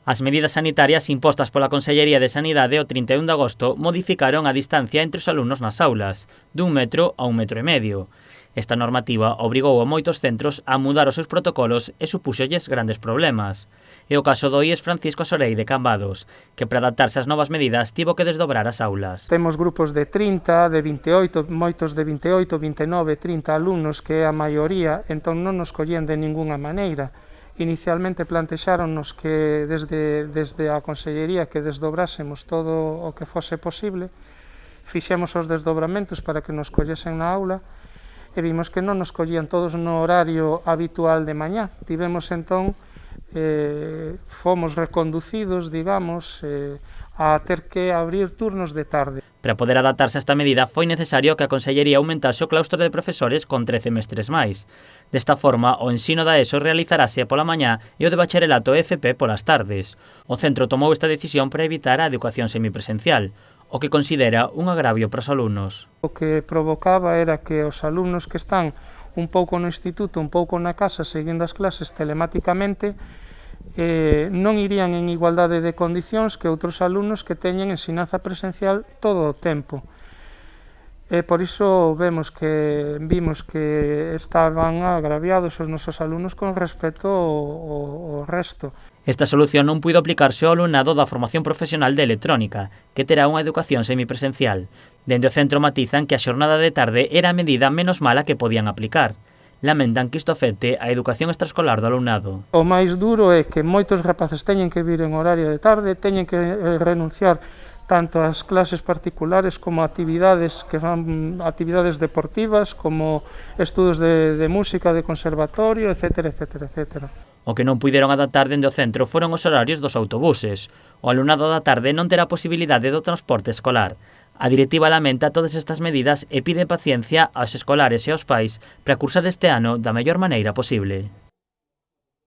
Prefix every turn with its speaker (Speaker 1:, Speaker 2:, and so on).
Speaker 1: As medidas sanitarias impostas pola Consellería de Sanidade o 31 de agosto modificaron a distancia entre os alumnos nas aulas, dun metro a 1,5 metros. Esta normativa obrigou a moitos centros a mudar os seus protocolos e supúxolles grandes problemas. É o caso do IES Francisco Sorei de Cambados, que para adaptarse ás novas medidas tivo que desdobrar as aulas.
Speaker 2: Temos grupos de 30, de 28, moitos de 28, 29, 30 alumnos, que é a maioría, entón non nos collían de ningunha maneira. Inicialmente plantexáronnos que desde a Consellería que desdobrásemos todo o que fose posible, fixemos os desdobramentos para que nos collesen na aula e vimos que non nos collían todos no horario habitual de mañá. Tivemos entón, fomos reconducidos, digamos, a ter que abrir turnos de tarde.
Speaker 1: Para poder adaptarse a esta medida foi necesario que a Consellería aumentase o claustro de profesores con 13 mestres máis. Desta forma, o ensino da ESO realizarase pola mañá e o de bacharelato e FP polas tardes. O centro tomou esta decisión para evitar a educación semipresencial, o que considera un agravio para os alumnos.
Speaker 2: O que provocaba era que os alumnos que están un pouco no instituto, un pouco na casa, seguindo as clases telemáticamente, non irían en igualdade de condicións que outros alumnos que teñen ensinanza presencial todo o tempo. Por iso vimos que estaban agraviados os nosos alumnos con respecto ao resto.
Speaker 1: Esta solución non puido aplicarse ao alumnado da formación profesional de electrónica, que terá unha educación semipresencial. Dende o centro matizan que a xornada de tarde era a medida menos mala que podían aplicar. Lamentan que isto afecte a educación extraescolar do alumnado.
Speaker 2: O máis duro é que moitos rapaces teñen que vir en horario de tarde, teñen que renunciar tanto ás clases particulares como a actividades que van actividades deportivas, como estudos de música, de conservatorio, etcétera, etcétera, etcétera.
Speaker 1: O que non puideron adaptar dende o centro foron os horarios dos autobuses. O alumnado da tarde non terá posibilidade do transporte escolar. A directiva lamenta todas estas medidas e pide paciencia aos escolares e aos pais para cursar este ano da mellor maneira posible.